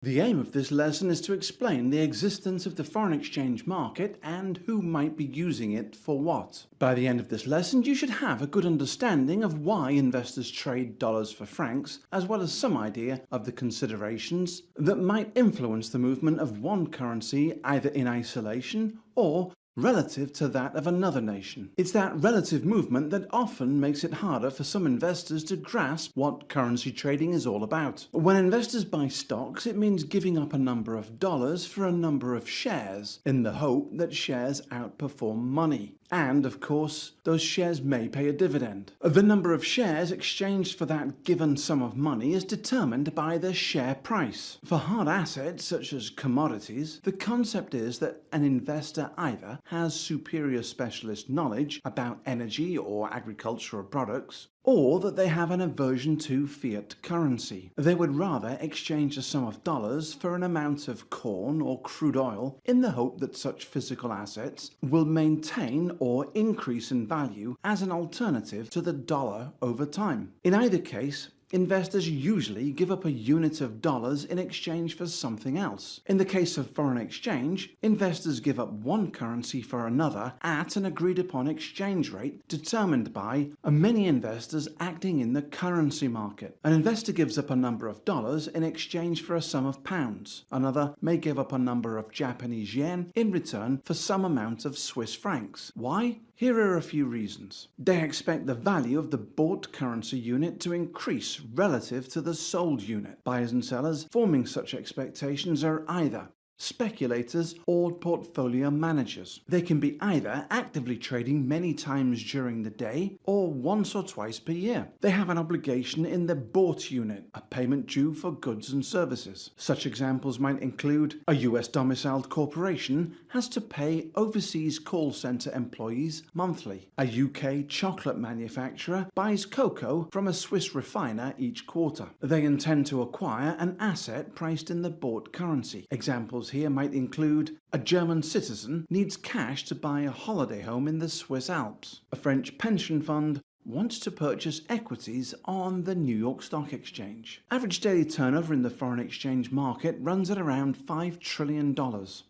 The aim of this lesson is to explain the existence of the foreign exchange market and who might be using it for what. By the end of this lesson, you should have a good understanding of why investors trade dollars for francs, as well as some idea of the considerations that might influence the movement of one currency either in isolation or relative to that of another nation. It's that relative movement that often makes it harder for some investors to grasp what currency trading is all about. When investors buy stocks, it means giving up a number of dollars for a number of shares, in the hope that shares outperform money. And, of course, those shares may pay a dividend. The number of shares exchanged for that given sum of money is determined by the share price. For hard assets, such as commodities, the concept is that an investor either has superior specialist knowledge about energy or agricultural products, or that they have an aversion to fiat currency. They would rather exchange a sum of dollars for an amount of corn or crude oil in the hope that such physical assets will maintain or increase in value as an alternative to the dollar over time. In either case, investors usually give up a unit of dollars in exchange for something else. In the case of foreign exchange, investors give up one currency for another at an agreed upon exchange rate determined by many investors acting in the currency market. An investor gives up a number of dollars in exchange for a sum of pounds. Another may give up a number of Japanese yen in return for some amount of Swiss francs. Why? Here are a few reasons. They expect the value of the bought currency unit to increase relative to the sold unit. Buyers and sellers forming such expectations are either speculators or portfolio managers. They can be either actively trading many times during the day or once or twice per year. They have an obligation in the bought unit, a payment due for goods and services. Such examples might include a US domiciled corporation has to pay overseas call center employees monthly. A UK chocolate manufacturer buys cocoa from a Swiss refiner each quarter. They intend to acquire an asset priced in the bought currency. Examples here might include a German citizen needs cash to buy a holiday home in the Swiss Alps. A French pension fund wants to purchase equities on the New York Stock Exchange. Average daily turnover in the foreign exchange market runs at around $5 trillion.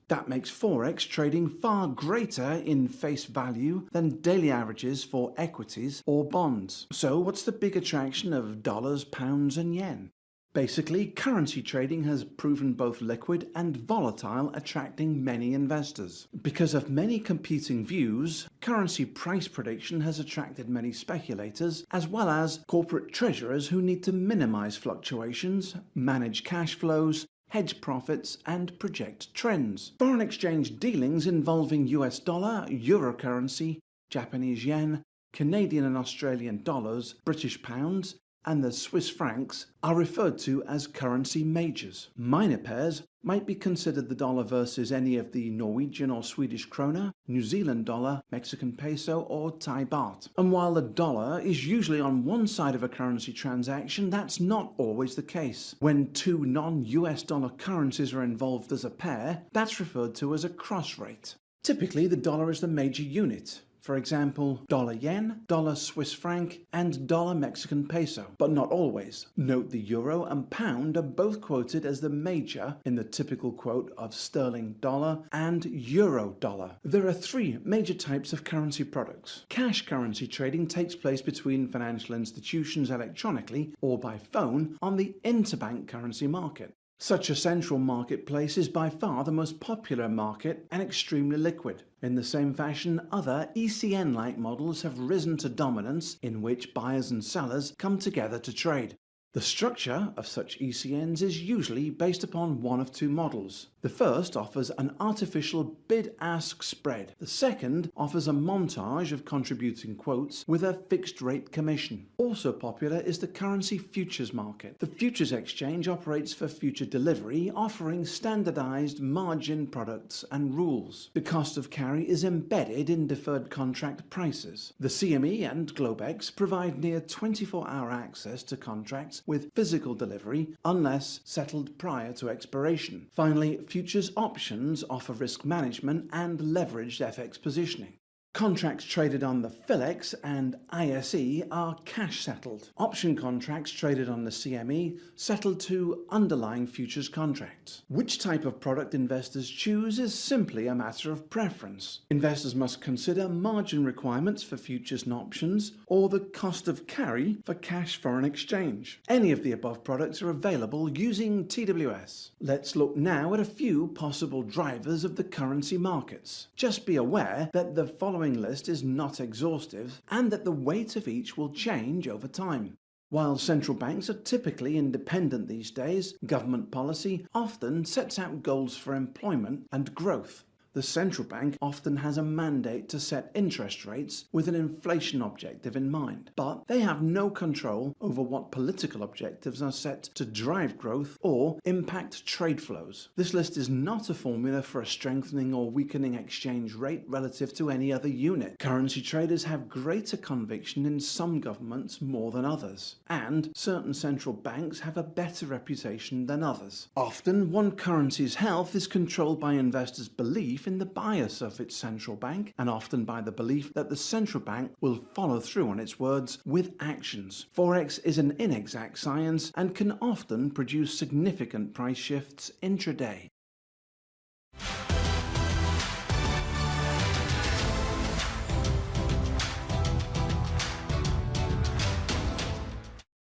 That makes Forex trading far greater in face value than daily averages for equities or bonds. So what's the big attraction of dollars, pounds, and yen? Basically, currency trading has proven both liquid and volatile, attracting many investors. Because of many competing views, currency price prediction has attracted many speculators, as well as corporate treasurers who need to minimize fluctuations, manage cash flows, hedge profits, and project trends. Foreign exchange dealings involving US dollar, euro currency, Japanese yen, Canadian and Australian dollars, British pounds, and the Swiss francs are referred to as currency majors. Minor pairs might be considered the dollar versus any of the Norwegian or Swedish krona, New Zealand dollar, Mexican peso, or Thai baht. And while the dollar is usually on one side of a currency transaction, that's not always the case. When two non-US dollar currencies are involved as a pair, that's referred to as a cross rate. Typically, the dollar is the major unit. For example, dollar yen, dollar Swiss franc, and dollar Mexican peso, but not always. Note the euro and pound are both quoted as the major in the typical quote of sterling dollar and euro dollar. There are three major types of currency products. Cash currency trading takes place between financial institutions electronically or by phone on the interbank currency market. Such a central marketplace is by far the most popular market and extremely liquid. In the same fashion, other ECN-like models have risen to dominance in which buyers and sellers come together to trade. The structure of such ECNs is usually based upon one of two models. The first offers an artificial bid-ask spread. The second offers a montage of contributing quotes with a fixed rate commission. Also popular is the currency futures market. The futures exchange operates for future delivery, offering standardized margin products and rules. The cost of carry is embedded in deferred contract prices. The CME and Globex provide near 24-hour access to contracts with physical delivery unless settled prior to expiration. Finally, futures options offer risk management and leveraged FX positioning. Contracts traded on the PHLX and ISE are cash settled. Option contracts traded on the CME settle to underlying futures contracts. Which type of product investors choose is simply a matter of preference. Investors must consider margin requirements for futures and options or the cost of carry for cash foreign exchange. Any of the above products are available using TWS. Let's look now at a few possible drivers of the currency markets. Just be aware that the following list is not exhaustive and that the weight of each will change over time. While central banks are typically independent these days, government policy often sets out goals for employment and growth. The central bank often has a mandate to set interest rates with an inflation objective in mind, but they have no control over what political objectives are set to drive growth or impact trade flows. This list is not a formula for a strengthening or weakening exchange rate relative to any other unit. Currency traders have greater conviction in some governments more than others, and certain central banks have a better reputation than others. Often, one currency's health is controlled by investors' belief in the bias of its central bank, and often by the belief that the central bank will follow through on its words with actions. Forex is an inexact science and can often produce significant price shifts intraday.